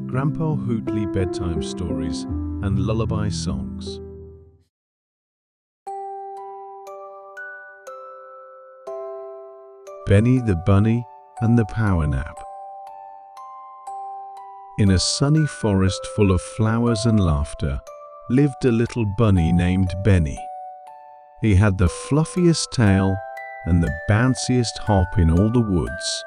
Grandpa Hootley bedtime stories and lullaby songs. Benny the Bunny and the Power Nap. In a sunny forest full of flowers and laughter lived a little bunny named Benny. He had the fluffiest tail and the bounciest hop in all the woods.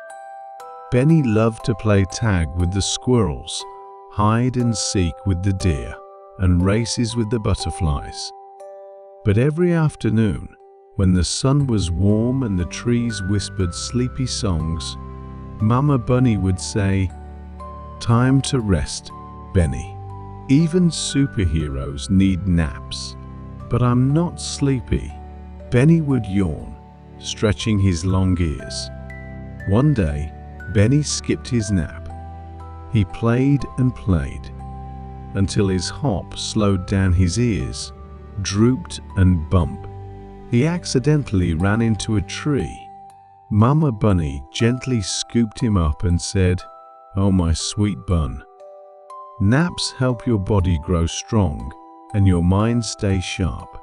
Benny loved to play tag with the squirrels, hide and seek with the deer, and races with the butterflies. But every afternoon, when the sun was warm and the trees whispered sleepy songs, Mama Bunny would say, "Time to rest, Benny. Even superheroes need naps." "But I'm not sleepy," Benny would yawn, stretching his long ears. One day, Benny skipped his nap. He played and played, until his hop slowed down his ears, drooped and bumped. He accidentally ran into a tree. Mama Bunny gently scooped him up and said, "Oh, my sweet bun. Naps help your body grow strong and your mind stay sharp."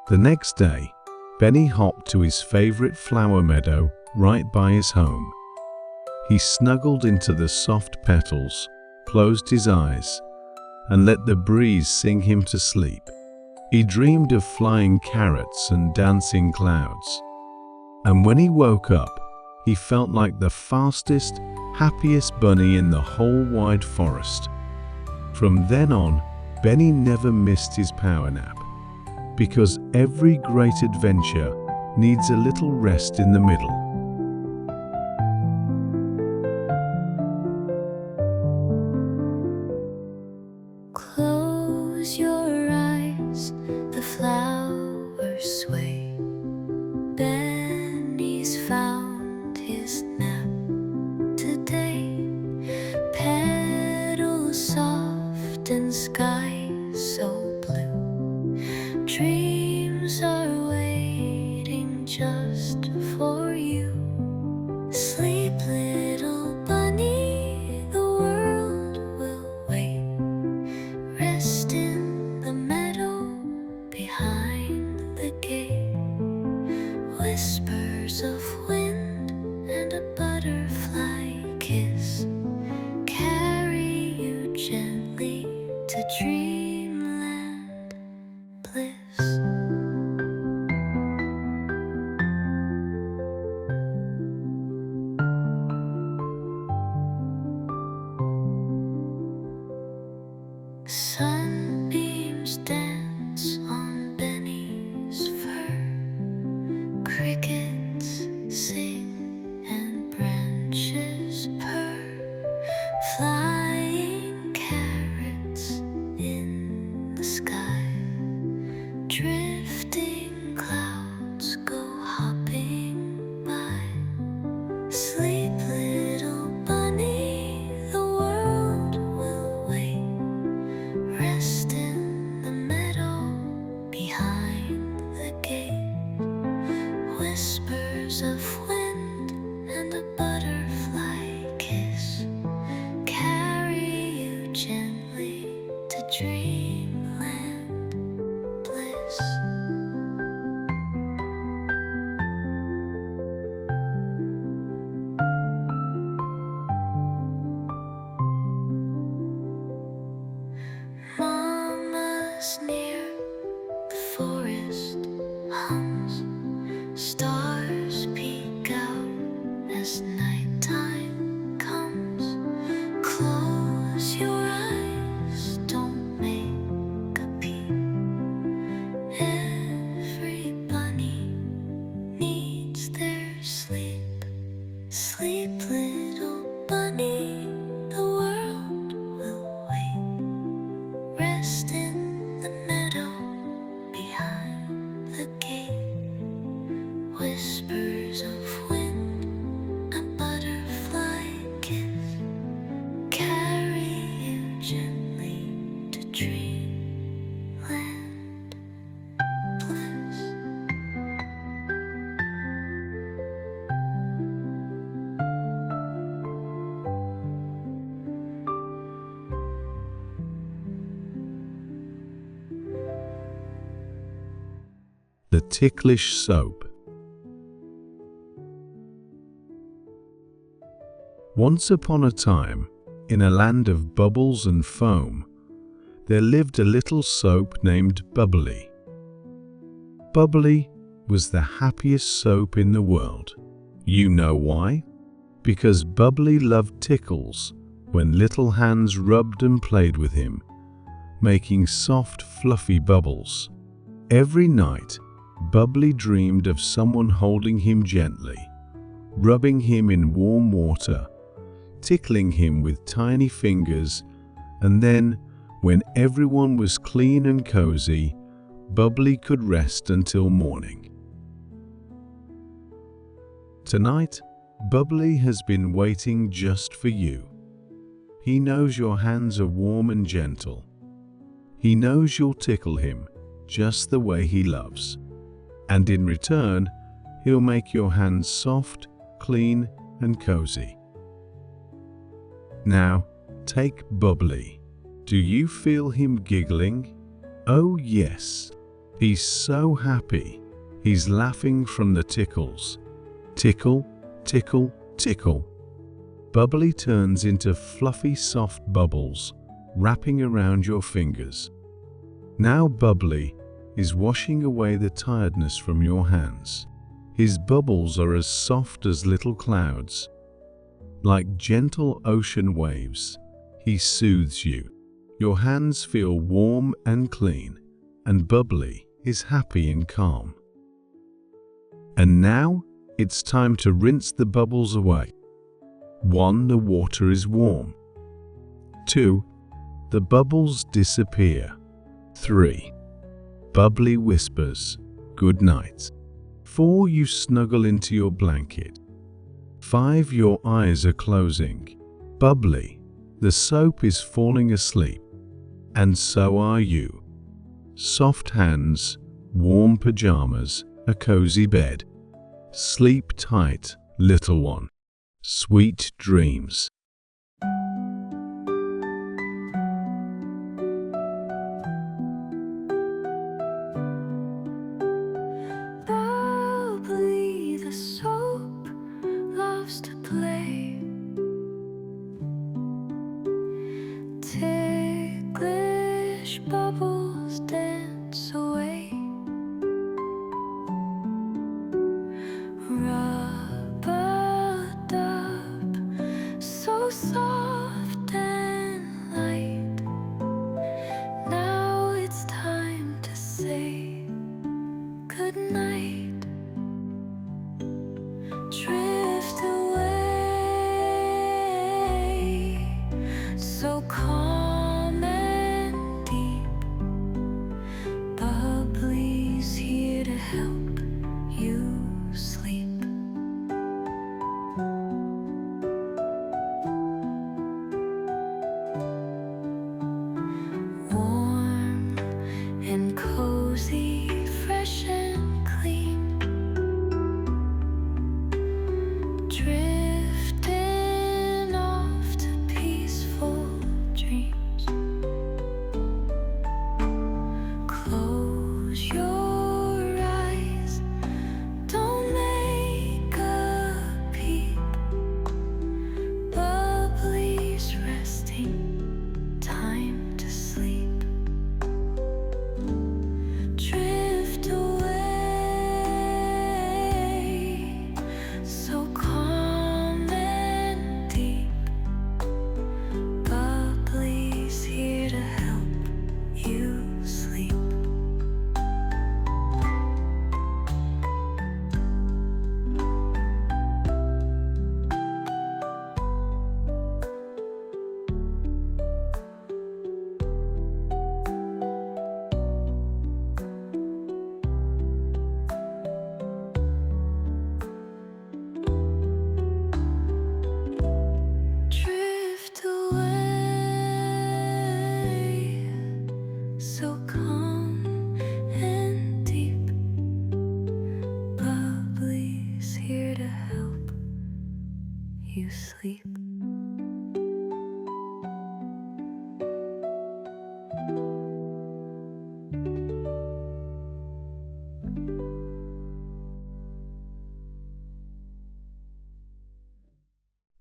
The next day, Benny hopped to his favorite flower meadow right by his home. He snuggled into the soft petals, closed his eyes, and let the breeze sing him to sleep. He dreamed of flying carrots and dancing clouds. And when he woke up, he felt like the fastest, happiest bunny in the whole wide forest. From then on, Benny never missed his power nap, because every great adventure needs a little rest in the middle. Close your eyes, the flowers sway. Benny's found his nap today. Petals soft and sky so blue. Dreams are waiting just for you. Sleep, little bunny, the world will wait. Rest in the meadow behind the gate. Whispers of wind and a butterfly kiss carry you gently to dreamland bliss. Sunbeams dance on Benny's fur. Crickets sing and branches purr. Flying carrots in the sky. Drifting clouds go hopping by. Sleep, little bunny, the world will wait. Rest in the meadow behind the gate. Whispers of wind and a butterfly kiss carry you gently to dreamland bliss. Mama's near, the forest hums. Stars peek out as nighttime comes. Close your eyes, don't make a peep. Every bunny needs their sleep. Sleep, little bunny, the world will wait. Rest in the meadow the ticklish soap. Once upon a time, in a land of bubbles and foam, there lived a little soap named Bubbly. Bubbly was the happiest soap in the world. You know why? Because Bubbly loved tickles when little hands rubbed and played with him, making soft, fluffy bubbles. Every night, Bubbly dreamed of someone holding him gently, rubbing him in warm water, tickling him with tiny fingers, and then, when everyone was clean and cozy, Bubbly could rest until morning. Tonight, Bubbly has been waiting just for you. He knows your hands are warm and gentle. He knows you'll tickle him just the way he loves. And in return, he'll make your hands soft, clean, and cozy. Now, take Bubbly. Do you feel him giggling? Oh yes, he's so happy. He's laughing from the tickles. Tickle, tickle, tickle. Bubbly turns into fluffy, soft bubbles, wrapping around your fingers. Now Bubbly is washing away the tiredness from your hands. His bubbles are as soft as little clouds. Like gentle ocean waves, he soothes you. Your hands feel warm and clean, and Bubbly is happy and calm. And now, it's time to rinse the bubbles away. 1. The water is warm. 2. The bubbles disappear. 3. Bubbly whispers, "Good night." 4. You snuggle into your blanket. 5. Your eyes are closing. Bubbly, the soap is falling asleep. And so are you. Soft hands, warm pajamas, a cozy bed. Sleep tight, little one. Sweet dreams. Bubbly the soap loves to play. Ticklish bubbles dance away. Rub-a-dub, so soft and light. Now it's time to say good night. Drift away, so calm and deep.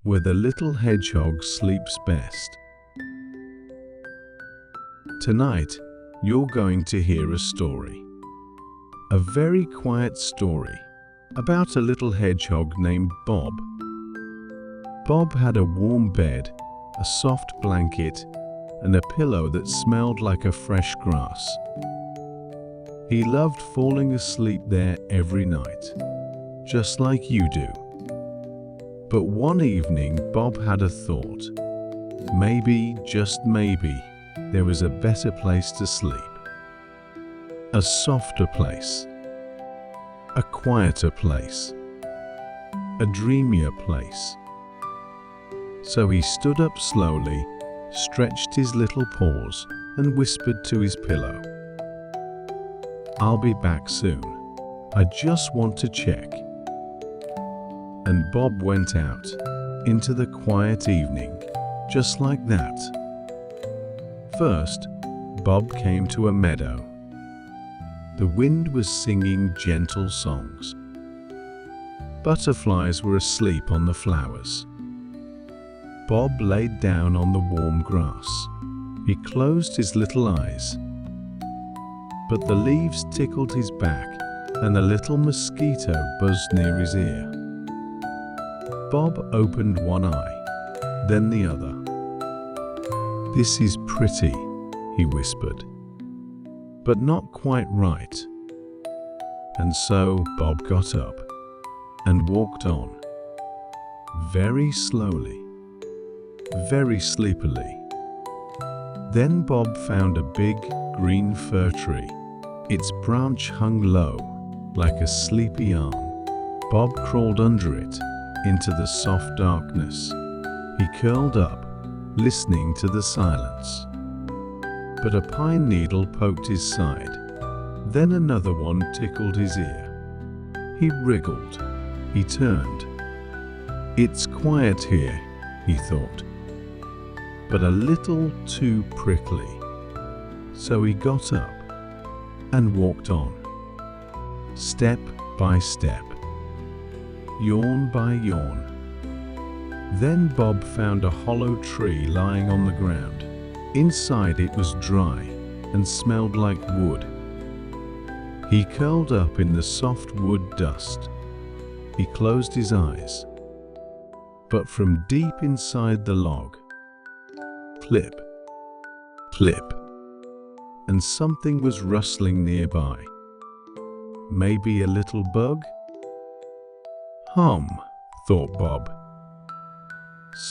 where the little hedgehog sleeps best. Tonight, you're going to hear a story. A very quiet story about a little hedgehog named Bob. Bob had a warm bed, a soft blanket, and a pillow that smelled like a fresh grass. He loved falling asleep there every night, just like you do. But one evening, Bob had a thought. Maybe, just maybe, there was a better place to sleep. A softer place. A quieter place. A dreamier place. So he stood up slowly, stretched his little paws, and whispered to his pillow, "I'll be back soon. I just want to check." And Bob went out into the quiet evening, just like that. First, Bob came to a meadow. The wind was singing gentle songs. Butterflies were asleep on the flowers. Bob laid down on the warm grass. He closed his little eyes. But the leaves tickled his back, and a little mosquito buzzed near his ear. Bob opened one eye, then the other. "This is pretty," he whispered, "but not quite right." And so Bob got up and walked on, very slowly, very sleepily. Then Bob found a big green fir tree. Its branch hung low, like a sleepy arm. Bob crawled under it, into the soft darkness. He curled up, listening to the silence. But a pine needle poked his side. Then another one tickled his ear. He wriggled. He turned. "It's quiet here," he thought, but a little too prickly. So he got up and walked on, step by step, yawn by yawn. Then Bob found a hollow tree lying on the ground. Inside it was dry and smelled like wood. He curled up in the soft wood dust. He closed his eyes. But from deep inside the log, clip, clip, and something was rustling nearby. Maybe a little bug? Hum, thought Bob.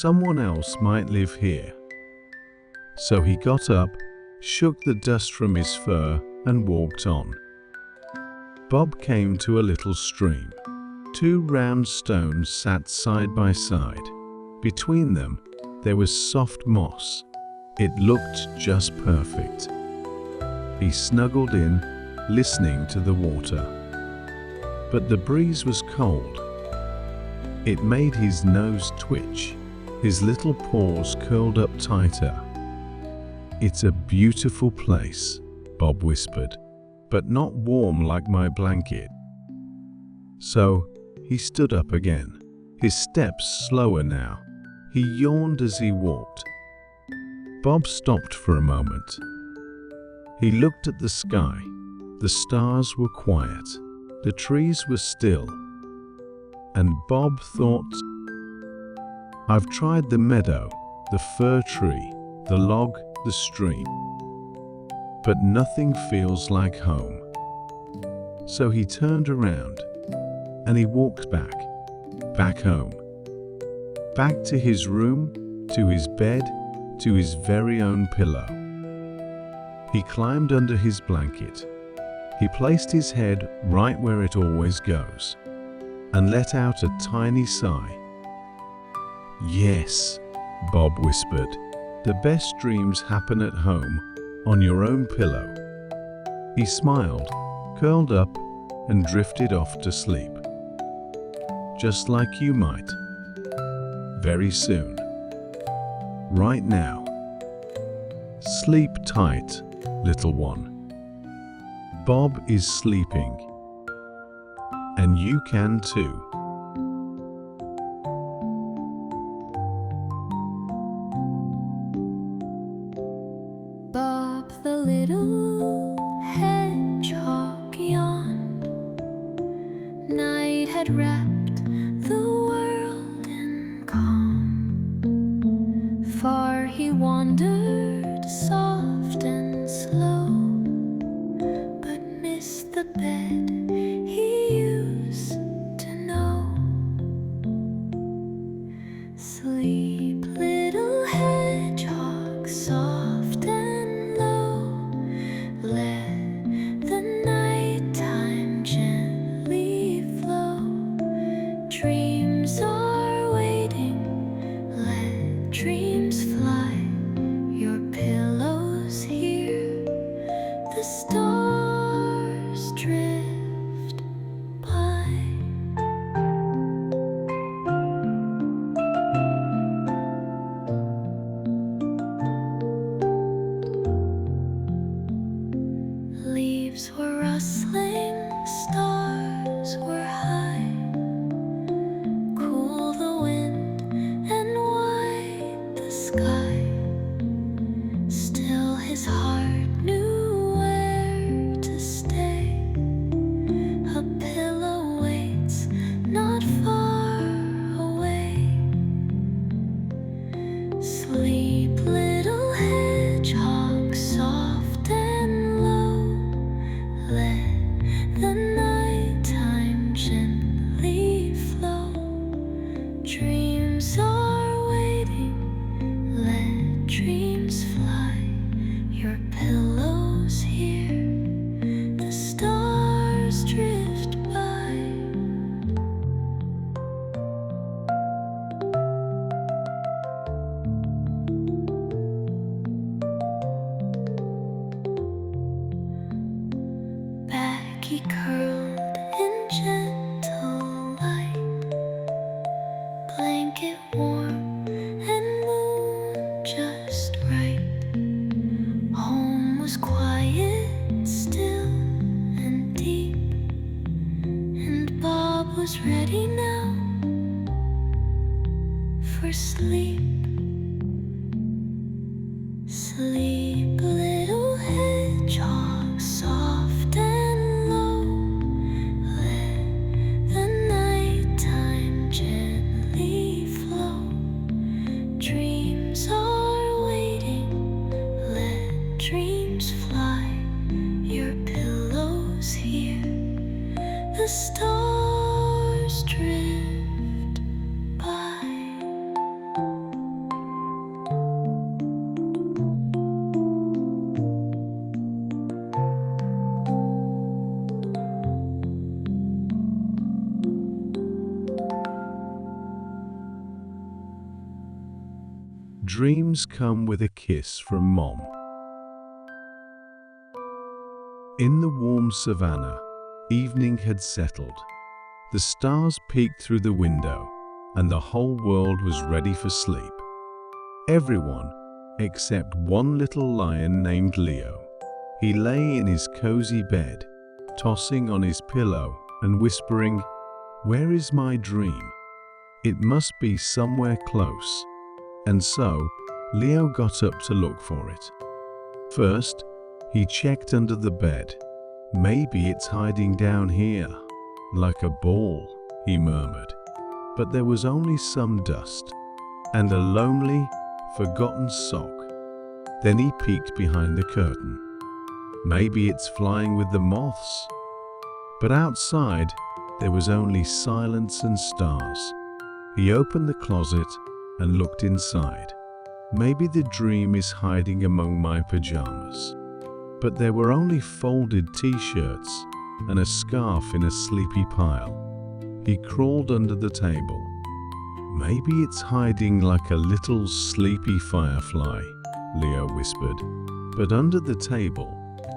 Someone else might live here. So he got up, shook the dust from his fur, and walked on. Bob came to a little stream. Two round stones sat side by side. Between them, there was soft moss. It looked just perfect. He snuggled in, listening to the water. But the breeze was cold. It made his nose twitch. His little paws curled up tighter. "It's a beautiful place," Bob whispered, "but not warm like my blanket." So he stood up again, his steps slower now. He yawned as he walked. Bob stopped for a moment. He looked at the sky. The stars were quiet. The trees were still. And Bob thought, "I've tried the meadow, the fir tree, the log, the stream, but nothing feels like home." So he turned around and he walked back home, back to his room, to his bed, to his very own pillow. He climbed under his blanket. He placed his head right where it always goes and let out a tiny sigh. "Yes," Bob whispered, "the best dreams happen at home, on your own pillow." He smiled, curled up, and drifted off to sleep. Just like you might. Very soon. Right now. Sleep tight, little one. Bob is sleeping. And you can too. little hedgehog yawned. Night had wrapped the world in calm. Far he wandered, soft and slow, but missed the bed he used to know. Sleep, little hedgehog, soft and low. Let the nighttime gently flow. Dreams are waiting, let dreams fly. Your pillow's here, the stars drift by. Leaves were rustling, stars were high. Cool the wind and white the sky. Still his heart knew where to stay. A pillow waits not far away. Sleep, little hedgehog, soft and low. Let the nighttime gently flow. Dreams are waiting, let dreams fly. Your pillow's here, the stars drift by. Back he curled in gentle light, blanket warm and moon just right. Home was quiet, still and deep, and Bob was ready now for sleep. Sleep, little hedgehog, soft and low. Let the nighttime gently flow. Dreams are waiting, let dreams fly. Your pillow's here, the stars drift by. Dreams come with a kiss from Mom. In the warm savannah, evening had settled. The stars peeked through the window, and the whole world was ready for sleep. Everyone except one little lion named Leo. He lay in his cozy bed, tossing on his pillow and whispering, "Where is my dream? It must be somewhere close." And so, Leo got up to look for it. First, he checked under the bed. "Maybe it's hiding down here, like a ball," he murmured. But there was only some dust and a lonely, forgotten sock. Then he peeked behind the curtain. "Maybe it's flying with the moths." But outside, there was only silence and stars. He opened the closet and looked inside. "Maybe the dream is hiding among my pajamas." But there were only folded t-shirts and a scarf in a sleepy pile. He crawled under the table. "Maybe it's hiding like a little sleepy firefly," Leo whispered. But under the table,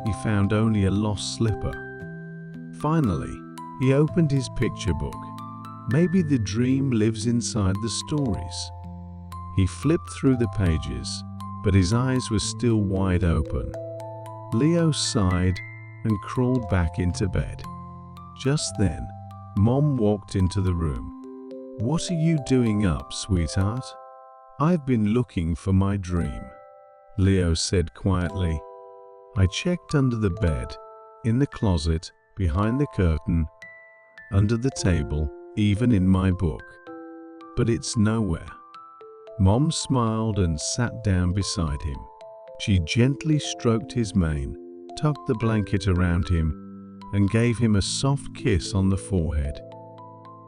he found only a lost slipper. Finally, he opened his picture book. Maybe the dream lives inside the stories. He flipped through the pages, but his eyes were still wide open. Leo sighed and crawled back into bed. Just then, Mom walked into the room. "What are you doing up, sweetheart?" "I've been looking for my dream," Leo said quietly. I checked under the bed, in the closet, behind the curtain, under the table, even in my book. But it's nowhere. Mom smiled and sat down beside him. She gently stroked his mane, tucked the blanket around him, and gave him a soft kiss on the forehead.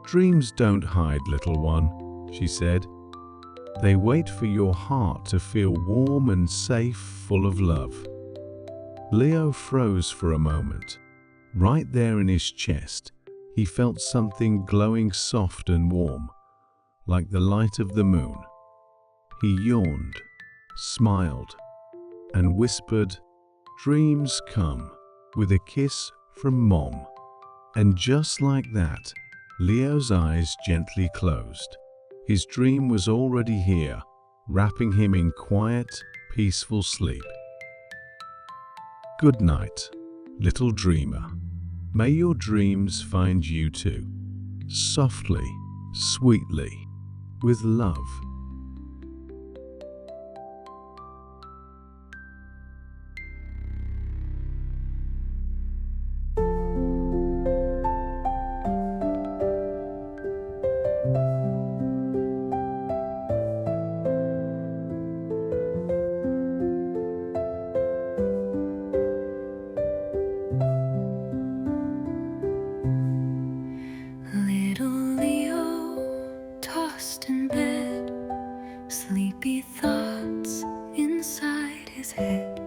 "Dreams don't hide, little one," she said. "They wait for your heart to feel warm and safe, full of love." Leo froze for a moment. Right there in his chest, he felt something glowing soft and warm, like the light of the moon. He yawned, smiled, and whispered, "Dreams come," with a kiss from Mom. And just like that, Leo's eyes gently closed. His dream was already here, wrapping him in quiet, peaceful sleep. Good night, little dreamer. May your dreams find you too, softly, sweetly, with love. Little Leo tossed in bed, sleepy thoughts inside his head.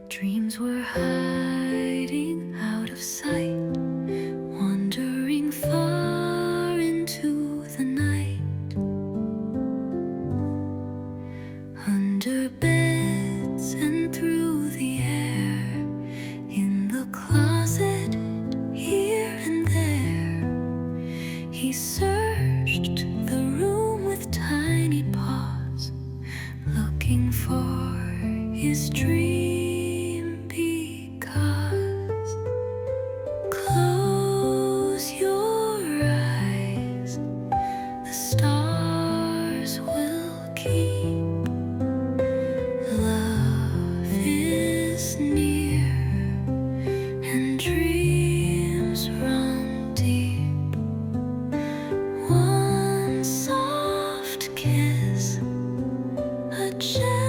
Dreams were hiding out of sight, wandering far into the night. Under beds and through the air, in the closet, here and there. He searched the room with tiny paws, looking for his dream, because close your eyes, the stars will keep. Love is near and dreams run deep. One soft kiss, a gentle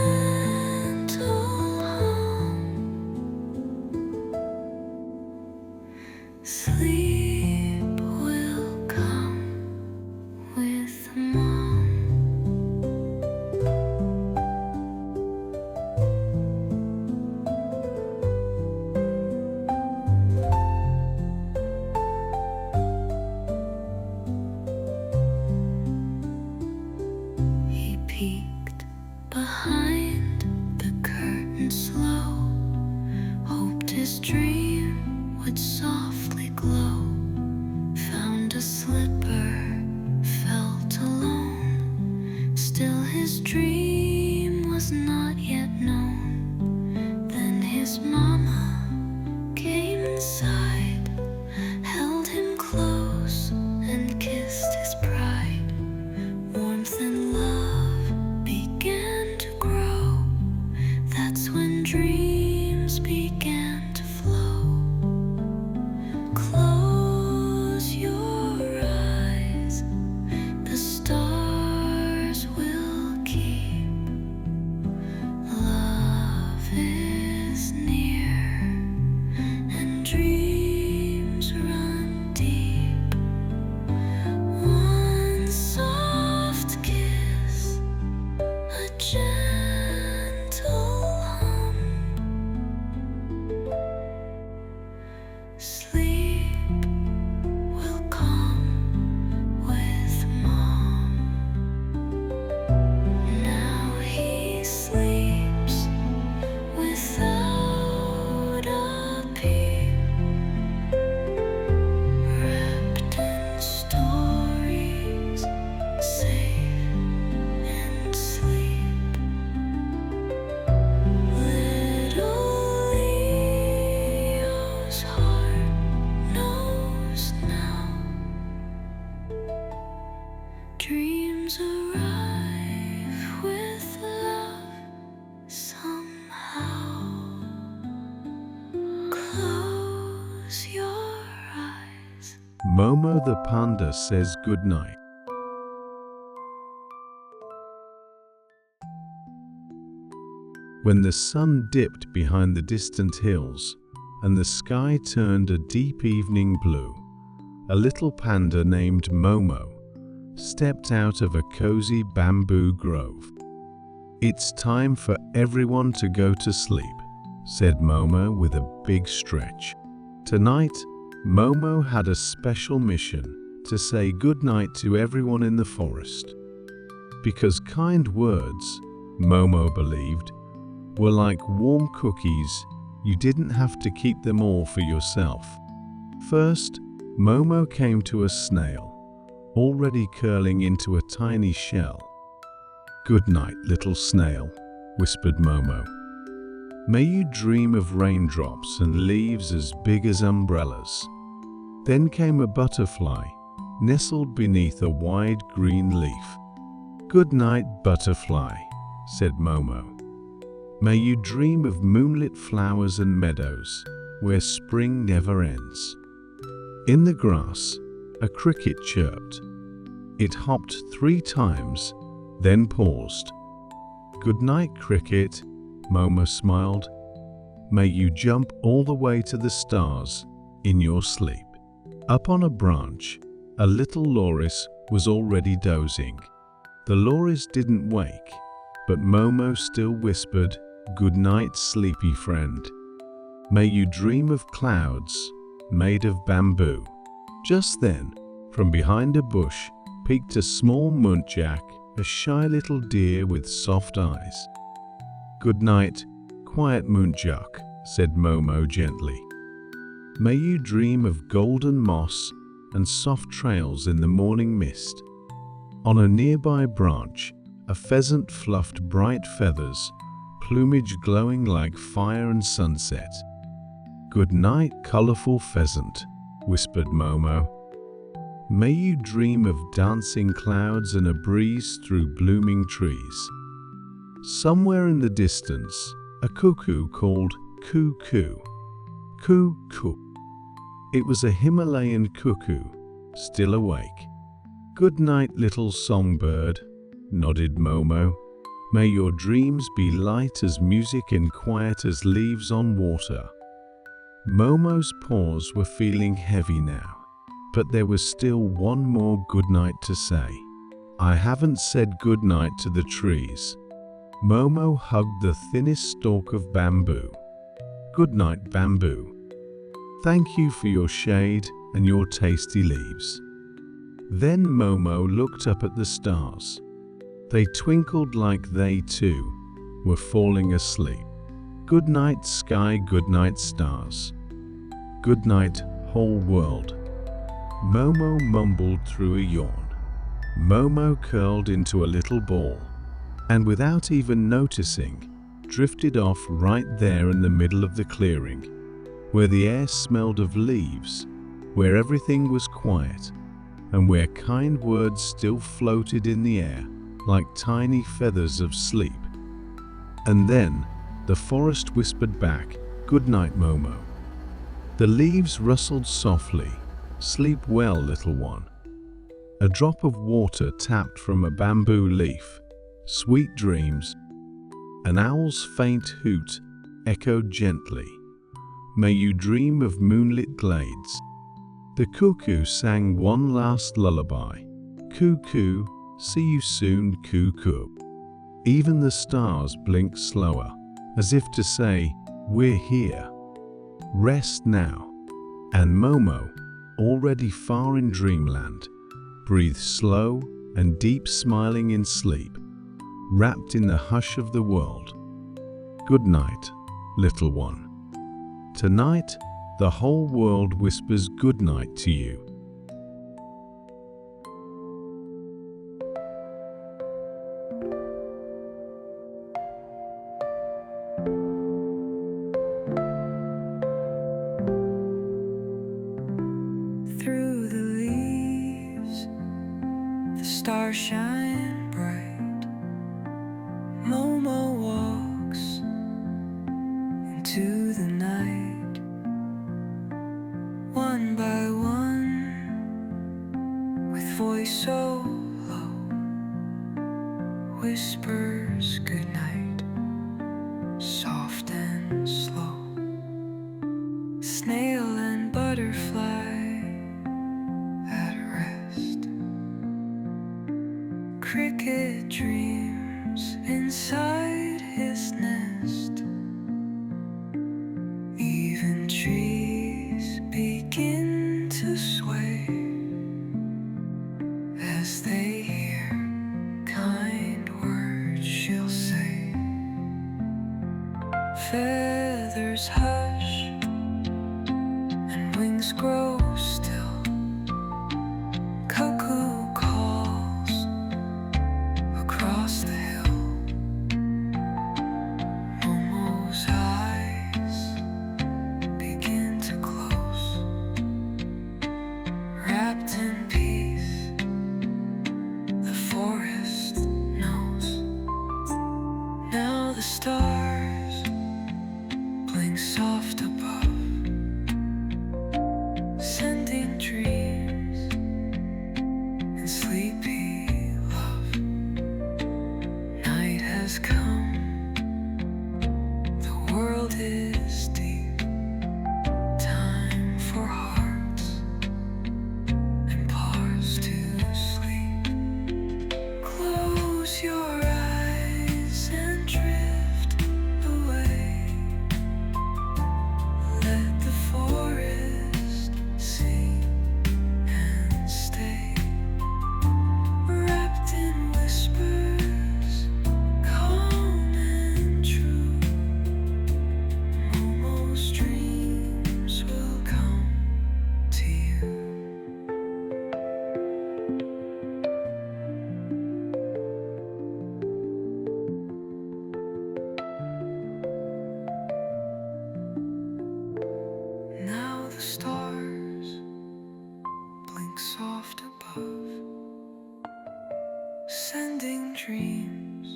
Momo the panda says goodnight. When the sun dipped behind the distant hills and the sky turned a deep evening blue, a little panda named Momo stepped out of a cozy bamboo grove. "It's time for everyone to go to sleep," said Momo with a big stretch. Tonight, Momo had a special mission to say goodnight to everyone in the forest. Because kind words, Momo believed, were like warm cookies. You didn't have to keep them all for yourself. First, Momo came to a snail, already curling into a tiny shell. "Good night, little snail," whispered Momo. "May you dream of raindrops and leaves as big as umbrellas." Then came a butterfly, nestled beneath a wide green leaf. "Good night, butterfly," said Momo. "May you dream of moonlit flowers and meadows where spring never ends." In the grass, a cricket chirped. It hopped 3 times, then paused. "Good night, cricket," Momo smiled. "May you jump all the way to the stars in your sleep." Up on a branch, a little loris was already dozing. The loris didn't wake, but Momo still whispered, "Good night, sleepy friend. May you dream of clouds made of bamboo." Just then, from behind a bush, peeked a small muntjac, a shy little deer with soft eyes. "Good night, quiet muntjac," said Momo gently. "May you dream of golden moss and soft trails in the morning mist." On a nearby branch, a pheasant fluffed bright feathers, plumage glowing like fire and sunset. "Good night, colorful pheasant," whispered Momo. "May you dream of dancing clouds and a breeze through blooming trees." Somewhere in the distance, a cuckoo called coo-coo. Coo-coo. It was a Himalayan cuckoo, still awake. "Good night, little songbird," nodded Momo. "May your dreams be light as music and quiet as leaves on water." Momo's paws were feeling heavy now, but there was still one more goodnight to say. "I haven't said goodnight to the trees." Momo hugged the thinnest stalk of bamboo. "Good night, bamboo. Thank you for your shade and your tasty leaves." Then Momo looked up at the stars. They twinkled like they, too, were falling asleep. "Good night, sky, good night, stars. Good night, whole world." Momo mumbled through a yawn. Momo curled into a little ball, and without even noticing, drifted off right there in the middle of the clearing, where the air smelled of leaves, where everything was quiet, and where kind words still floated in the air like tiny feathers of sleep. And then the forest whispered back, "Good night, Momo." The leaves rustled softly, "Sleep well, little one." A drop of water tapped from a bamboo leaf, "Sweet dreams." An owl's faint hoot echoed gently, "May you dream of moonlit glades." The cuckoo sang one last lullaby, "Cuckoo, see you soon, cuckoo." Even the stars blinked slower, as if to say, "We're here. Rest now." And Momo, already far in dreamland, breathed slow and deep, smiling in sleep, wrapped in the hush of the world. Good night, little one. Tonight, the whole world whispers good night to you. Through the leaves, the stars shine bright. Momo walks into the night. One by one, Feathers hush and wings grow still. Cuckoo calls across the hill. Momo's eyes begin to close. Wrapped in peace, the forest knows. Now the stars blink soft above, sending dreams and sleepy love. Night has come, the world is deep. Time for hearts and paws to sleep. Close your eyes and drift away. Let the forest sing and stay. Wrapped in whispers, calm and true. Momo's dreams will come to you. Now the stars blink soft above, sending dreams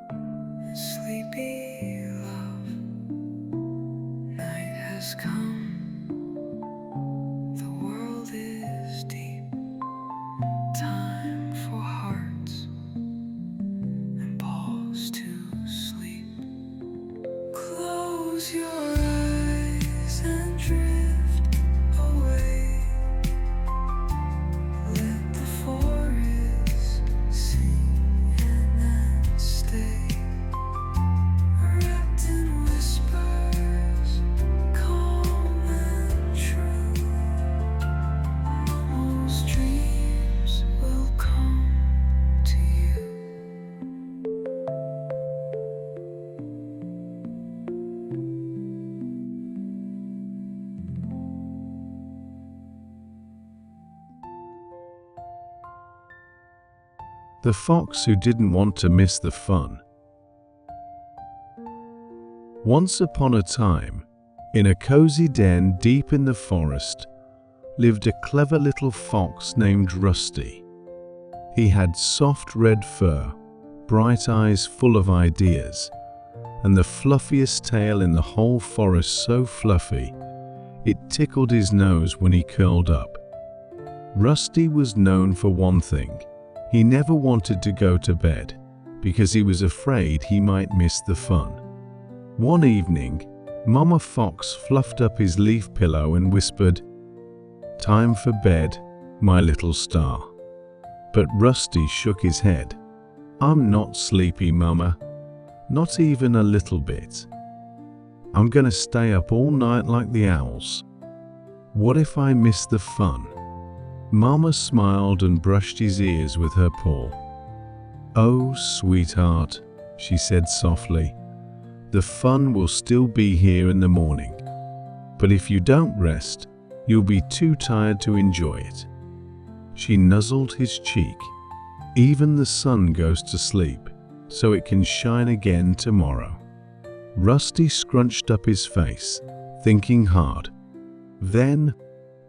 and sleepy love. Night has come, the world is deep. Time for hearts and paws to sleep. Close your eyes and drift away. Let the forest sing and then stay. Wrapped in whispers, calm and true. Momo's dreams will come to you. The Fox Who Didn't Want to Miss the Fun. Once upon a time, in a cozy den deep in the forest, lived a clever little fox named Rusty. He had soft red fur, bright eyes full of ideas, and the fluffiest tail in the whole forest, so fluffy it tickled his nose when he curled up. Rusty was known for one thing. He never wanted to go to bed because he was afraid he might miss the fun. One evening, Mama Fox fluffed up his leaf pillow and whispered, "Time for bed, my little star." But Rusty shook his head. "I'm not sleepy, Mama. Not even a little bit. I'm gonna stay up all night like the owls. What if I miss the fun?" Mama smiled and brushed his ears with her paw. "Oh, sweetheart," she said softly, "the fun will still be here in the morning. But if you don't rest, you'll be too tired to enjoy it." She nuzzled his cheek. "Even the sun goes to sleep, so it can shine again tomorrow." Rusty scrunched up his face, thinking hard. Then,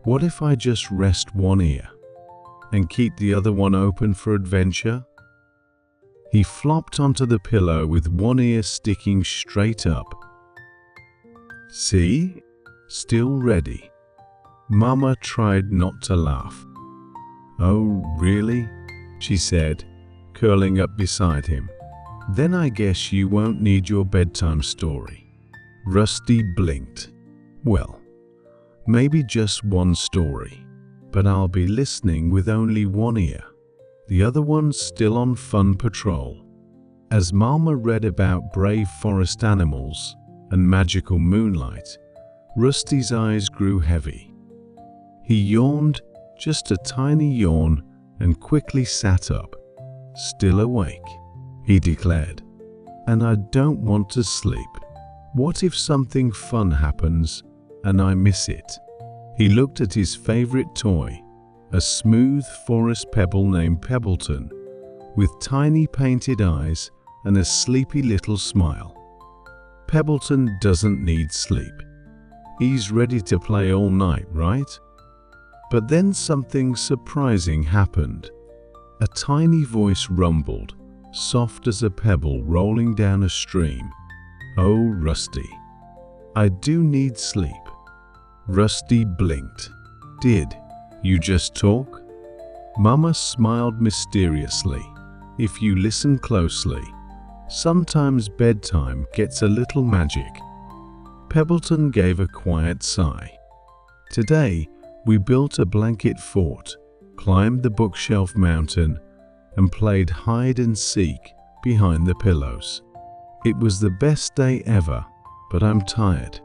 what if I just rest one ear and keep the other one open for adventure? He flopped onto the pillow with one ear sticking straight up. "See? Still ready." Mama tried not to laugh. "Oh, really?" she said, curling up beside him. "Then I guess you won't need your bedtime story." Rusty blinked. "Well, maybe just one story, but I'll be listening with only one ear. The other one's still on fun patrol." As Mama read about brave forest animals and magical moonlight, Rusty's eyes grew heavy. He yawned, just a tiny yawn, and quickly sat up. "Still awake," he declared, "and I don't want to sleep." What if something fun happens and I miss it? He looked at his favorite toy, a smooth forest pebble named Pebbleton, with tiny painted eyes and a sleepy little smile. Pebbleton doesn't need sleep. He's ready to play all night, right? But then something surprising happened. A tiny voice rumbled, soft as a pebble rolling down a stream. "Oh, Rusty, I do need sleep." Rusty blinked. "Did you just talk?" Mama smiled mysteriously. "If you listen closely, sometimes bedtime gets a little magic." Pebbleton gave a quiet sigh. "Today, we built a blanket fort, climbed the bookshelf mountain, and played hide and seek behind the pillows. It was the best day ever, but I'm tired.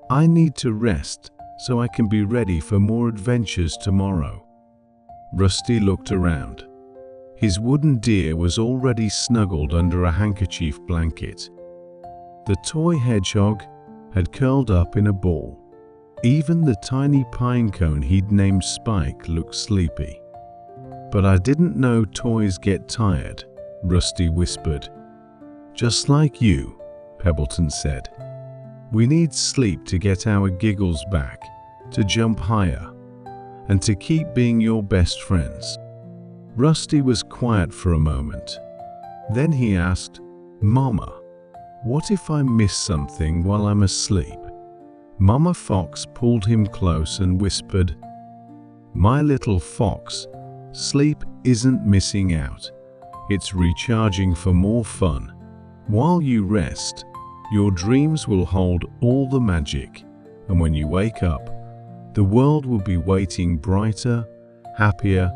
I need to rest so I can be ready for more adventures tomorrow." Rusty looked around. His wooden deer was already snuggled under a handkerchief blanket. The toy hedgehog had curled up in a ball. Even the tiny pine cone he'd named Spike looked sleepy. "But I didn't know toys get tired," Rusty whispered. "Just like you," Pebbleton said. "We need sleep to get our giggles back, to jump higher, and to keep being your best friends." Rusty was quiet for a moment. Then he asked, "Mama, what if I miss something while I'm asleep?" Mama Fox pulled him close and whispered, "My little fox, sleep isn't missing out. It's recharging for more fun. While you rest, your dreams will hold all the magic, and when you wake up, the world will be waiting brighter, happier,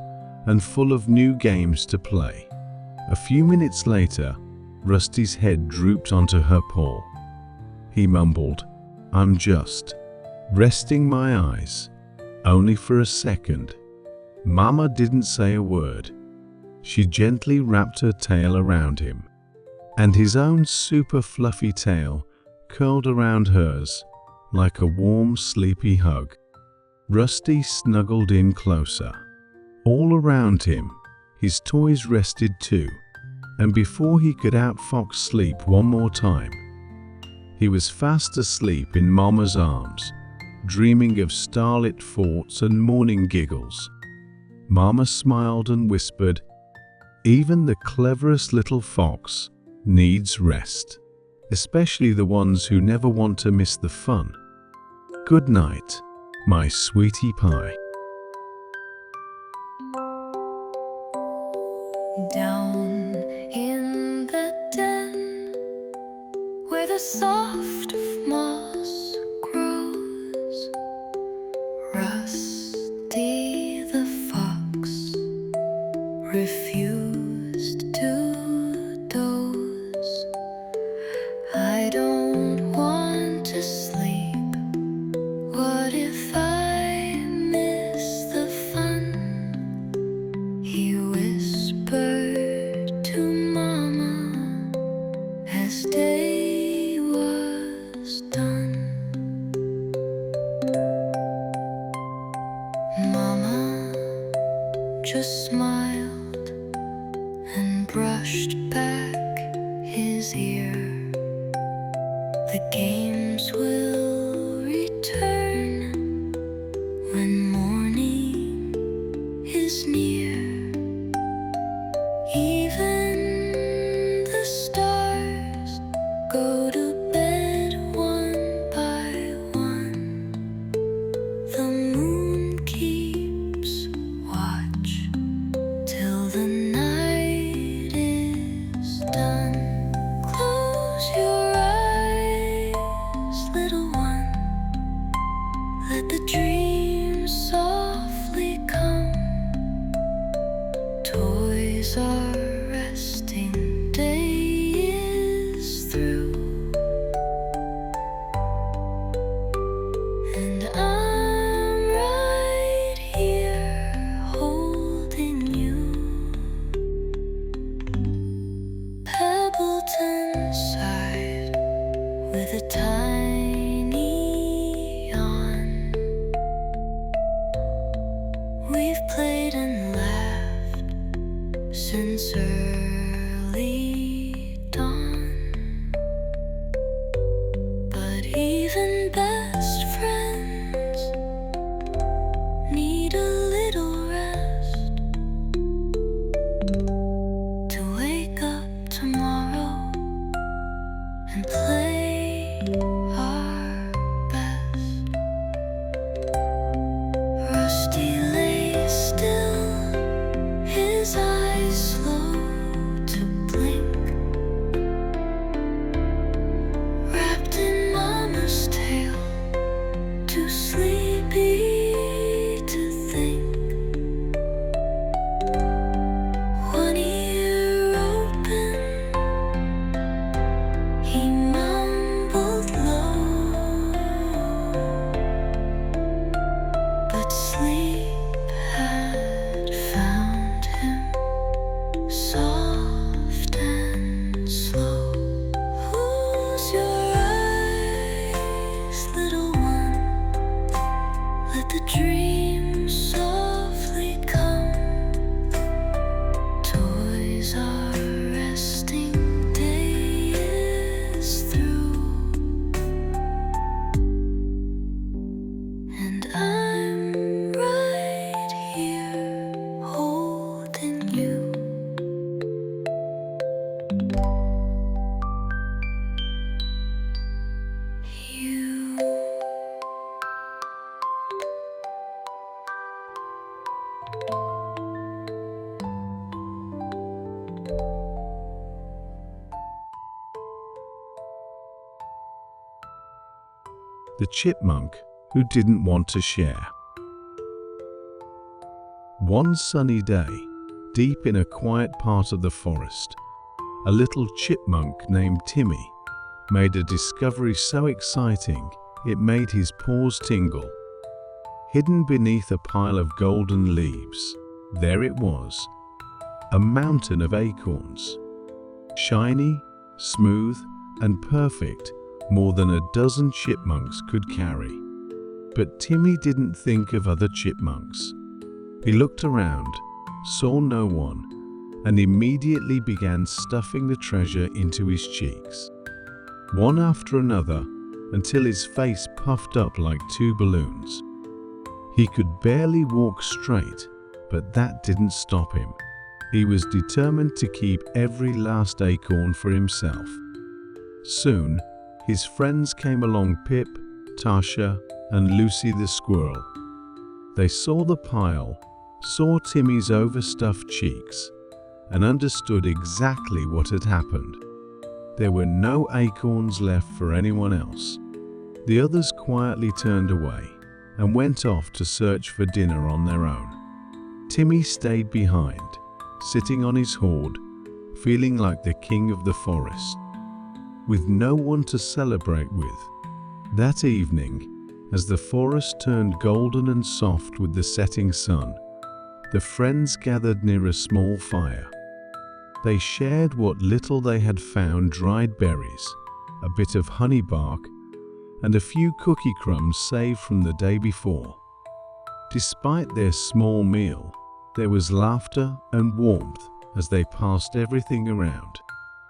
and full of new games to play." A few minutes later, Rusty's head drooped onto her paw. He mumbled, "I'm just resting my eyes, only for a second." Mama didn't say a word. She gently wrapped her tail around him, and his own super fluffy tail curled around hers like a warm, sleepy hug. Rusty snuggled in closer. All around him, his toys rested too, and before he could outfox sleep one more time, he was fast asleep in Mama's arms, dreaming of starlit forts and morning giggles. Mama smiled and whispered, "Even the cleverest little fox needs rest, especially the ones who never want to miss the fun. Good night, my sweetie pie." Down in the den, where the soft moss grows, Rusty the fox refused to doze. "I don't want to sleep. What if I miss the fun?" he whispered to Mama as day was done. Mama just smiled and brushed back his ear. "The games will return when morning is near. Even the stars go to bed one by one. The moon keeps watch till the night is done. Close your eyes, little one. Let the dreams softly come. Toys are resting, day is through. with a tiny yawn. We've played and laughed since early dawn, but even best friends need a little rest to wake up tomorrow and play our best. Rusty lay still, his eyes slow to blink, wrapped in Mama's tale, too sleepy to think. One ear open, he mumbled low, but sleep had found him soft and slow. Close your eyes, little one, let the dream softly come. Toys are resting, day is through, and I'm right here holding you. The chipmunk who didn't want to share. One sunny day, deep in a quiet part of the forest, a little chipmunk named Timmy made a discovery so exciting it made his paws tingle. Hidden beneath a pile of golden leaves, there it was, a mountain of acorns. Shiny, smooth, and perfect, more than a dozen chipmunks could carry. But Timmy didn't think of other chipmunks. He looked around, saw no one, and immediately began stuffing the treasure into his cheeks, one after another, until his face puffed up like two balloons. He could barely walk straight, but that didn't stop him. He was determined to keep every last acorn for himself. Soon, his friends came along, Pip, Tasha, and Lucy the squirrel. They saw the pile, saw Timmy's overstuffed cheeks, and understood exactly what had happened. There were no acorns left for anyone else. The others quietly turned away and went off to search for dinner on their own. Timmy stayed behind, sitting on his hoard, feeling like the king of the forest, with no one to celebrate with. That evening, as the forest turned golden and soft with the setting sun, the friends gathered near a small fire. They shared what little they had found: dried berries, a bit of honey bark, and a few cookie crumbs saved from the day before. Despite their small meal, there was laughter and warmth as they passed everything around.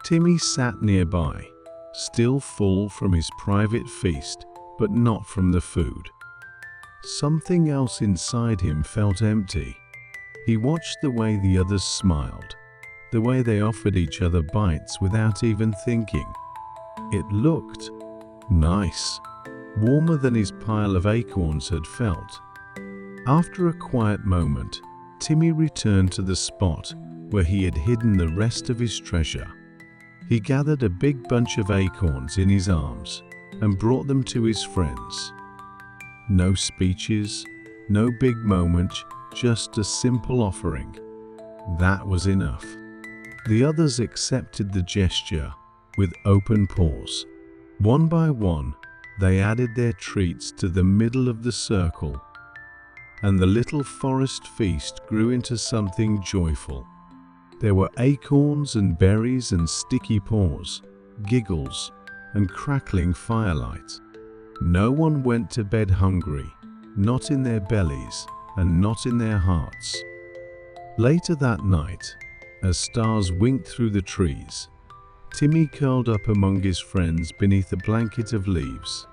Timmy sat nearby, still full from his private feast, but not from the food. Something else inside him felt empty. He watched the way the others smiled, the way they offered each other bites without even thinking. It looked nice, warmer than his pile of acorns had felt. After a quiet moment, Timmy returned to the spot where he had hidden the rest of his treasure. He gathered a big bunch of acorns in his arms and brought them to his friends. No speeches, no big moment, just a simple offering. That was enough. The others accepted the gesture with open paws. One by one, they added their treats to the middle of the circle, and the little forest feast grew into something joyful. There were acorns and berries and sticky paws, giggles, and crackling firelight. No one went to bed hungry, not in their bellies and not in their hearts. Later that night, as stars winked through the trees, Timmy curled up among his friends beneath a blanket of leaves.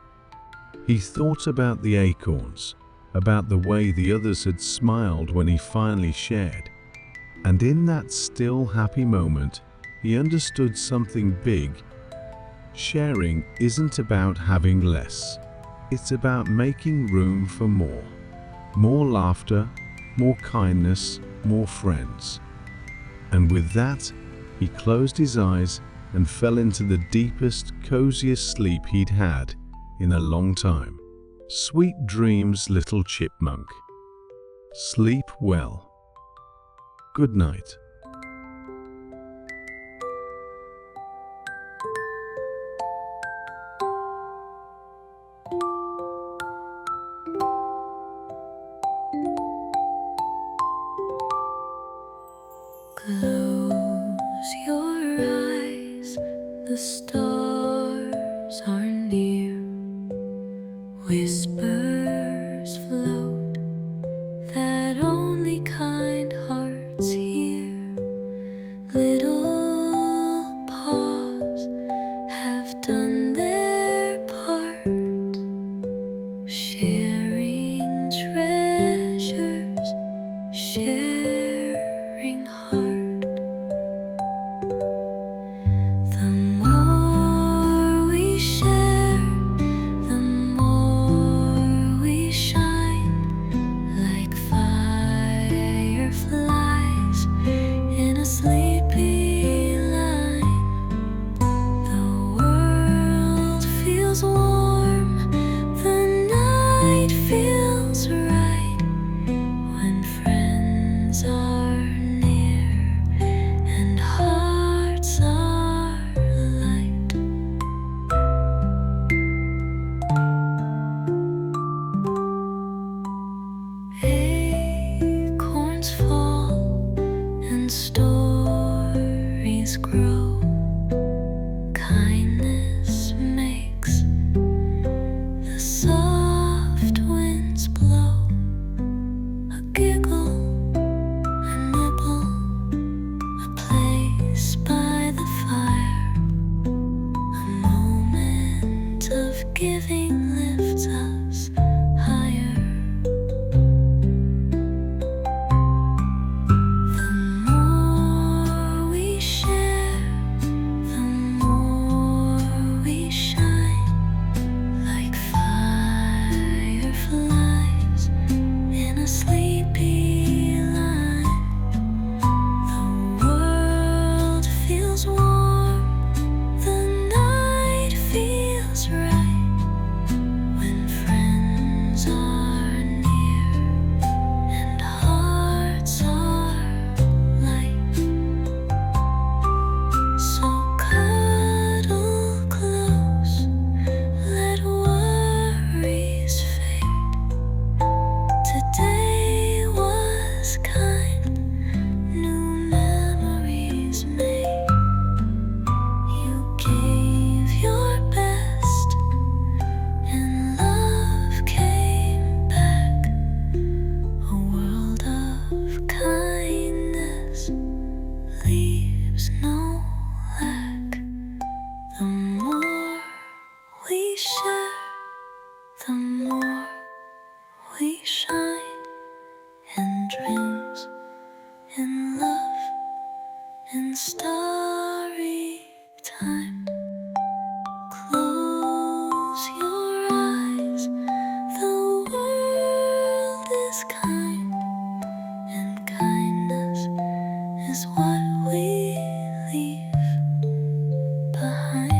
He thought about the acorns, about the way the others had smiled when he finally shared. And in that still, happy moment, he understood something big. Sharing isn't about having less. It's about making room for more. More laughter, more kindness, more friends. And with that, he closed his eyes and fell into the deepest, coziest sleep he'd had in a long time. Sweet dreams, little chipmunk. Sleep well. Good night. Close your eyes, the stars are near. Whispers float that only kind hearts hear. Little paws have done their part, sharing treasures, sharing heart. The more we share, the more we shine, like fireflies in a sleepy line. The world feels warm, the night feels right, when friends are near and hearts are light. Acorns fall and stories grow. Kindness makes the soft winds blow. A giggle, a nibble, a place by the fire. A moment of giving lifts us higher. The more we share, the more we shine, like fireflies in a sleepy line. The world feels warm, the night feels right, when friends are near and hearts are light. So cuddle close, let worries fade. Today was kind, new memories made. You gave your best, and love came back. A world of kindness leaves no lack. The more we share, the more we shine in dreams, in love, in starry time. Close your eyes, the world is kind, and kindness is what we leave behind.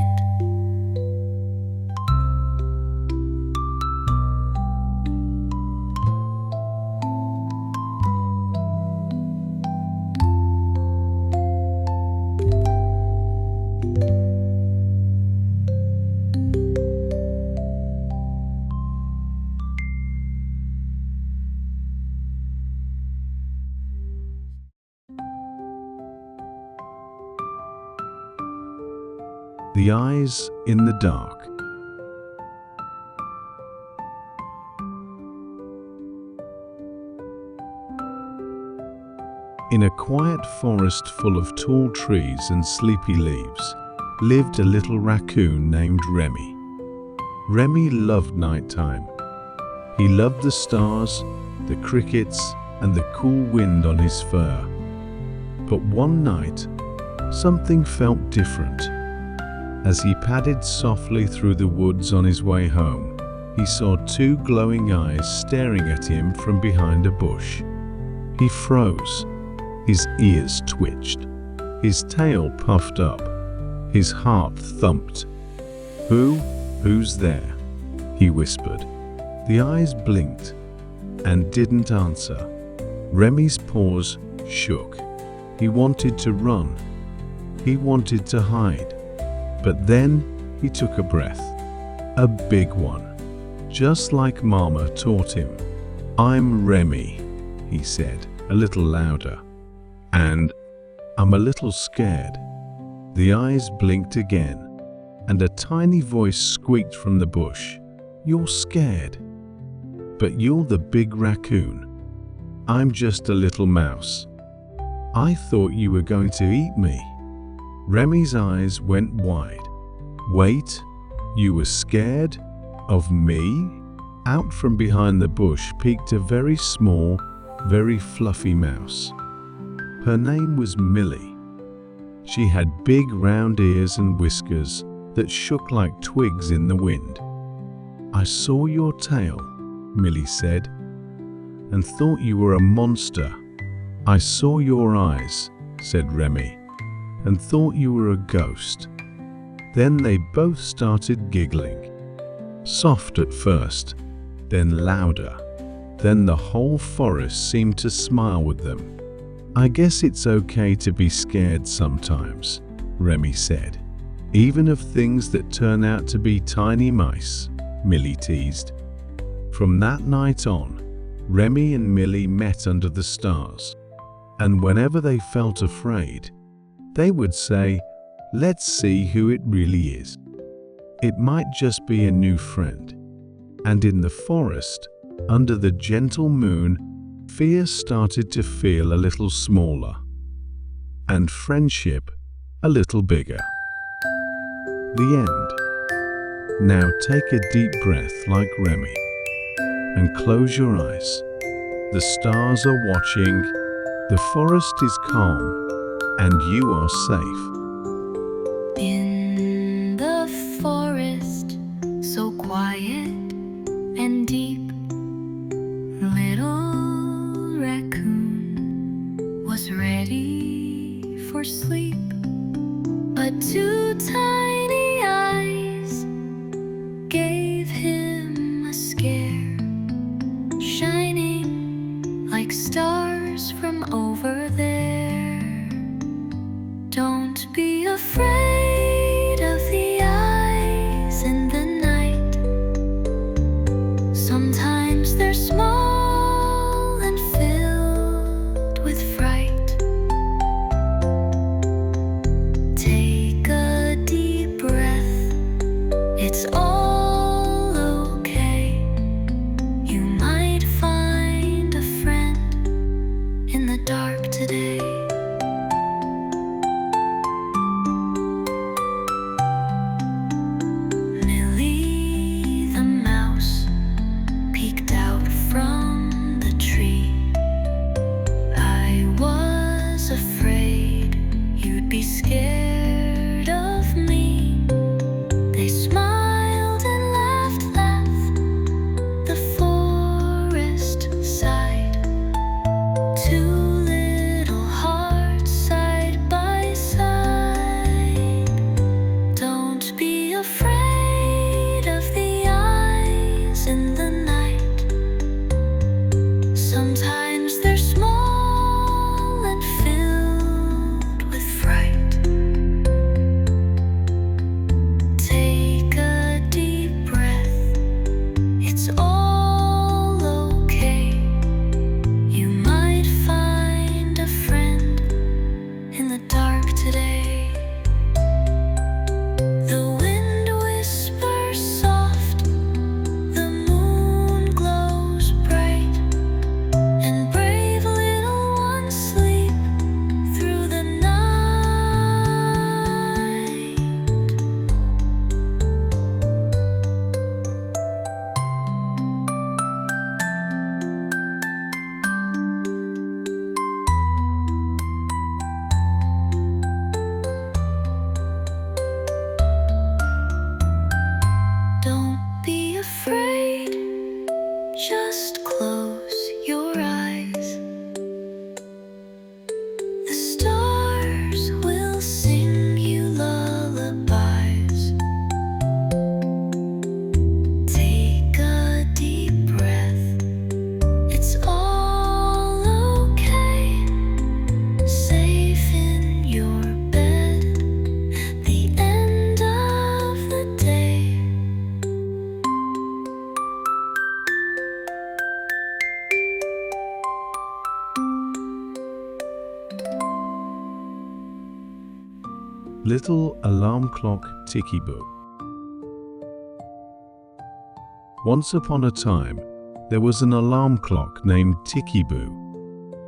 The eyes in the dark. In a quiet forest full of tall trees and sleepy leaves, lived a little raccoon named Remy. Remy loved nighttime. He loved the stars, the crickets, and the cool wind on his fur. But one night, something felt different. As he padded softly through the woods on his way home, he saw two glowing eyes staring at him from behind a bush. He froze. His ears twitched. His tail puffed up. His heart thumped. Who's there?" he whispered. The eyes blinked and didn't answer. Remy's paws shook. He wanted to run. He wanted to hide. But then he took a breath. A big one. Just like Mama taught him. "I'm Remy," he said, a little louder. "And I'm a little scared." The eyes blinked again, and a tiny voice squeaked from the bush. "You're scared? But you're the big raccoon. I'm just a little mouse. I thought you were going to eat me." Remy's eyes went wide. "Wait, you were scared? Of me?" Out from behind the bush peeked a very small, very fluffy mouse. Her name was Millie. She had big round ears and whiskers that shook like twigs in the wind. "I saw your tail," Millie said, "and thought you were a monster." "I saw your eyes," said Remy, "and thought you were a ghost." Then they both started giggling. Soft at first, then louder. Then the whole forest seemed to smile with them. "I guess it's okay to be scared sometimes," Remy said. "Even of things that turn out to be tiny mice," Millie teased. From that night on, Remy and Millie met under the stars. And whenever they felt afraid, they would say, "Let's see who it really is." It might just be a new friend. And in the forest, under the gentle moon, fear started to feel a little smaller, and friendship a little bigger. The end. Now take a deep breath like Remy, and close your eyes. The stars are watching, the forest is calm, and you are safe. In the forest, so quiet and deep, little raccoon was ready for sleep. But two tiny eyes gave him a scare, shining like stars from over there. Don't afraid, just close your eyes. The stars will sing you lullabies. Take a deep breath, it's all okay. Safe in your bed, the end of the day. Little Alarm Clock Ticky-Boo. Once upon a time, there was an alarm clock named Ticky-Boo.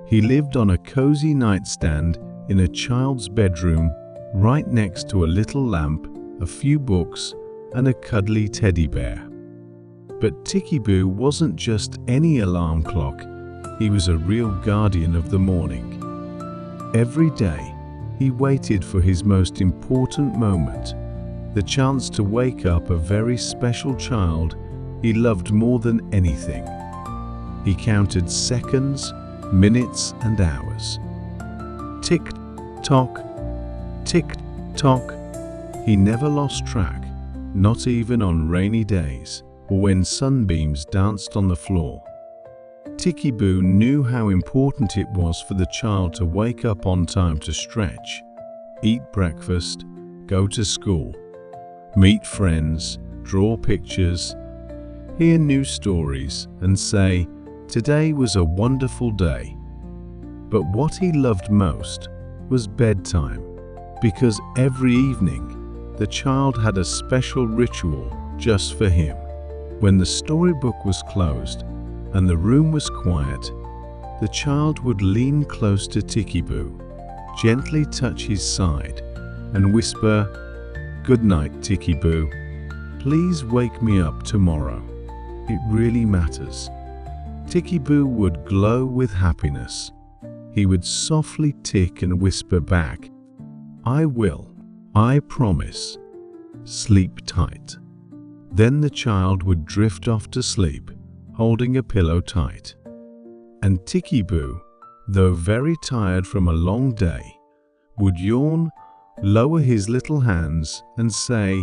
He lived on a cozy nightstand in a child's bedroom, right next to a little lamp, a few books, and a cuddly teddy bear. But Ticky-Boo wasn't just any alarm clock, he was a real guardian of the morning. Every day, he waited for his most important moment, the chance to wake up a very special child he loved more than anything. He counted seconds, minutes, and hours. Tick-tock, tick-tock. He never lost track, not even on rainy days or when sunbeams danced on the floor. Ticky-Boo knew how important it was for the child to wake up on time to stretch, eat breakfast, go to school, meet friends, draw pictures, hear new stories, and say, "Today was a wonderful day." But what he loved most was bedtime, because every evening, the child had a special ritual just for him. When the storybook was closed and the room was quiet, the child would lean close to Ticky-Boo, gently touch his side, and whisper, "Good night, Ticky-Boo. Please wake me up tomorrow. It really matters." Ticky-Boo would glow with happiness. He would softly tick and whisper back, "I will. I promise. Sleep tight." Then the child would drift off to sleep, holding a pillow tight. And Ticky-Boo, though very tired from a long day, would yawn, lower his little hands, and say,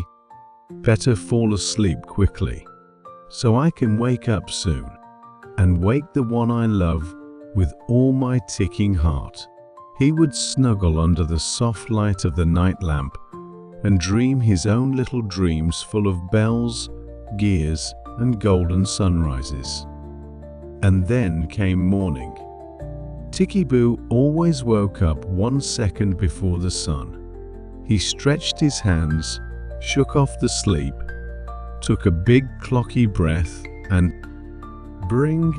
"Better fall asleep quickly, so I can wake up soon, and wake the one I love with all my ticking heart." He would snuggle under the soft light of the night lamp and dream his own little dreams full of bells, gears, and golden sunrises. And then came morning. Ticky-Boo always woke up 1 second before the sun. He stretched his hands, shook off the sleep, took a big clocky breath, and bring,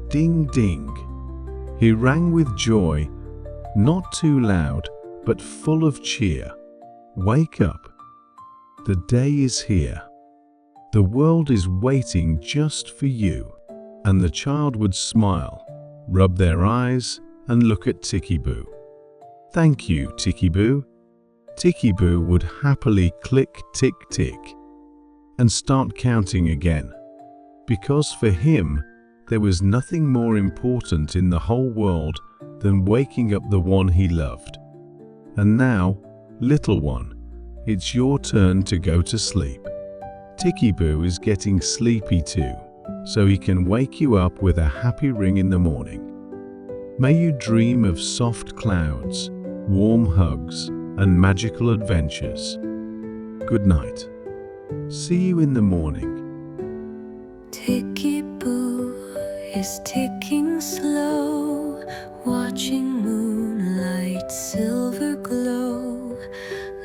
ding, ding. He rang with joy, not too loud, but full of cheer. Wake up. The day is here. The world is waiting just for you. And the child would smile, rub their eyes, and look at Ticky-Boo. "Thank you, Ticky-Boo." Ticky-Boo would happily click, tick, tick, and start counting again. Because for him, there was nothing more important in the whole world than waking up the one he loved. And now, little one, it's your turn to go to sleep. Ticky-Boo is getting sleepy too, so he can wake you up with a happy ring in the morning. May you dream of soft clouds, warm hugs, and magical adventures. Good night. See you in the morning. Ticky-Boo is ticking slow, watching moonlight silver glow.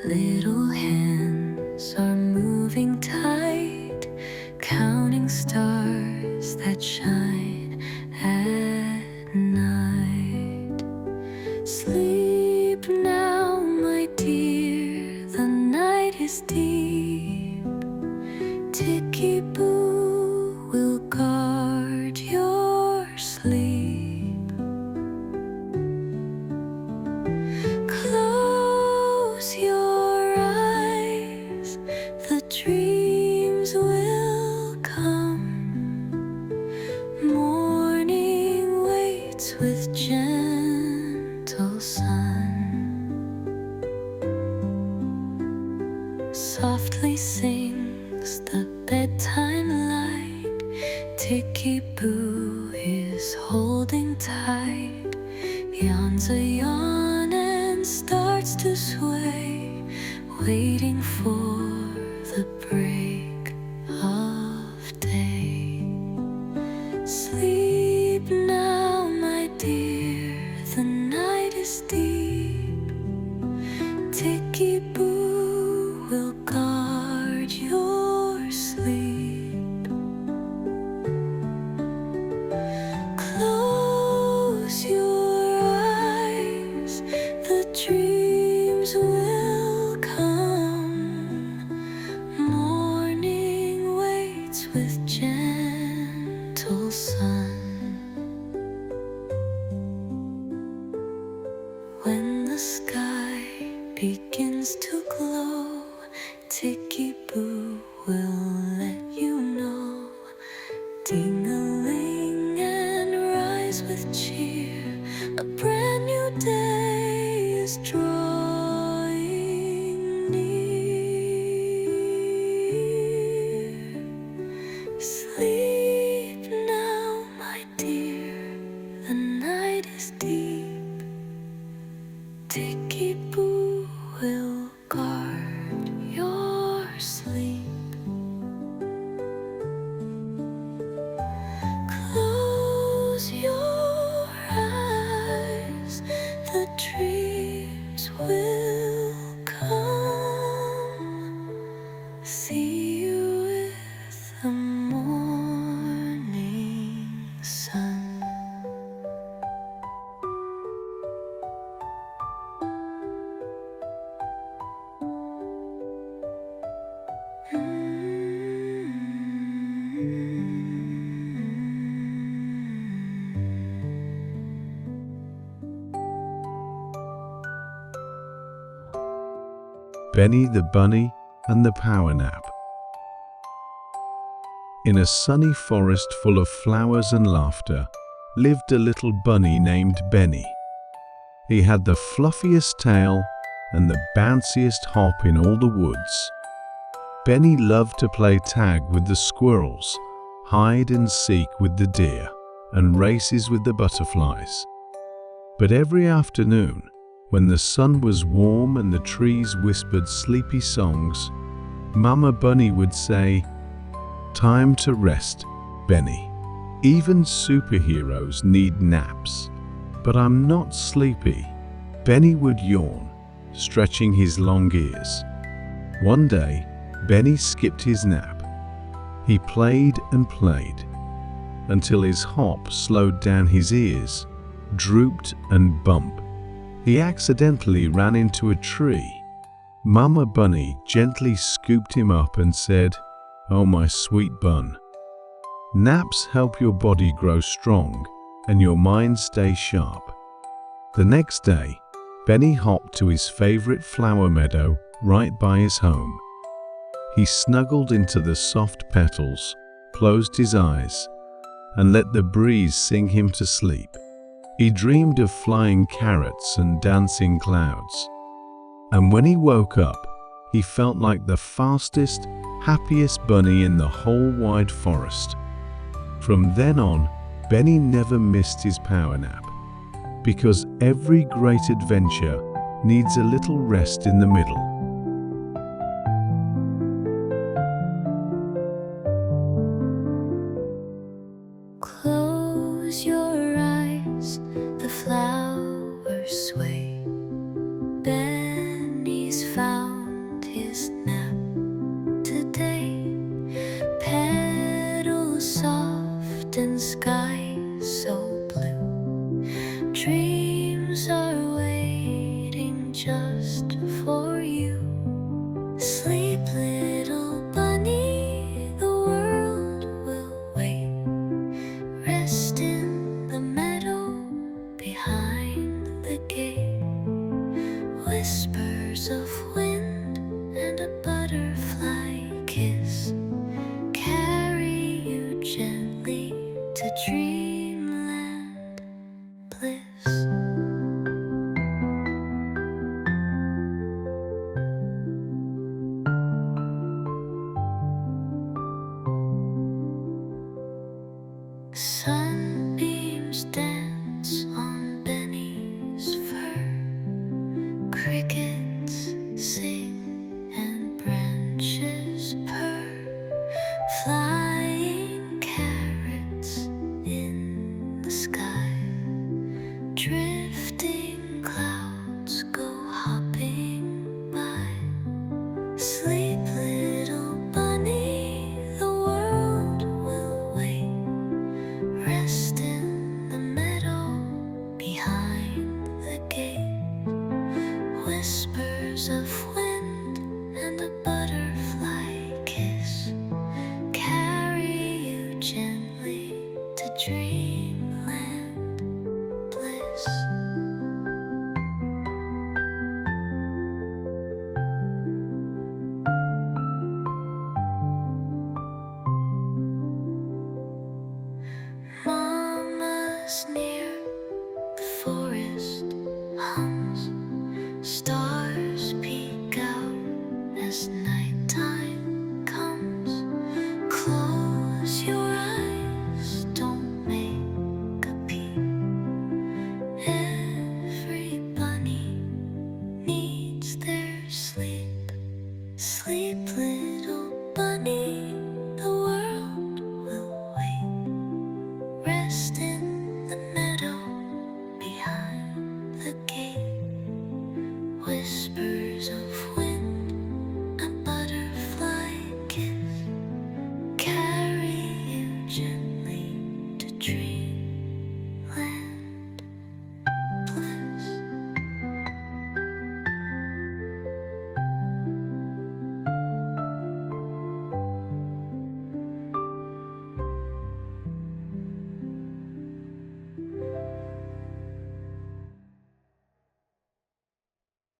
Little hands are moving tight, counting stars that shine at night. Sleep now, my dear, the night is deep. Ticky-Boo will guard your sleep. Close your eyes, the dreams will come. bedtime light. Ticky Boo is holding tight. Yawns a yawn and starts to sway, waiting for the break of day. Sleep now, my dear, the night is deep. Ticky Boo will guard your sleep. Close your eyes, the dreams will come. Morning waits with gentle sun. When the sky begins to glow, Ticky Boo will let you know. Ding-a-ling and rise with cheer, a brand new day is drawing near. Sleep now, my dear, the night is deep. Ticky Boo will guard your sleep. Close your eyes, the dreams will come. See you with the morning sun. Benny the Bunny and the Power Nap. In a sunny forest full of flowers and laughter lived a little bunny named Benny. He had the fluffiest tail and the bounciest hop in all the woods. Benny loved to play tag with the squirrels, hide and seek with the deer, and races with the butterflies. But every afternoon, when the sun was warm and the trees whispered sleepy songs, Mama Bunny would say, "Time to rest, Benny. Even superheroes need naps." "But I'm not sleepy," Benny would yawn, stretching his long ears. One day, Benny skipped his nap. He played and played, until his hop slowed down his ears, drooped and bumped. He accidentally ran into a tree. Mama Bunny gently scooped him up and said, "Oh, my sweet bun. Naps help your body grow strong and your mind stay sharp." The next day, Benny hopped to his favorite flower meadow right by his home. He snuggled into the soft petals, closed his eyes, and let the breeze sing him to sleep. He dreamed of flying carrots and dancing clouds. And when he woke up, he felt like the fastest, happiest bunny in the whole wide forest. From then on, Benny never missed his power nap, because every great adventure needs a little rest in the middle. Close your eyes, the flowers sway. Benny's found his nap today. Petals soft and sky so blue. Dreams are waiting just for you. Sleep, little bunny, the world will wait. Rest in the meadow behind the gate. Whispers of wind and a butterfly kiss carry you gently to dreamland bliss. Sunbeams dance on Benny's fur. Crickets sing and branches purr. Flying carrots in the sky. Drifting clouds go hopping by. Sleep, little bunny, the world will wait. Rest in the meadow behind the gate. Whispers of wind and a butterfly kiss carry you gently to dreamland bliss. Mama's near.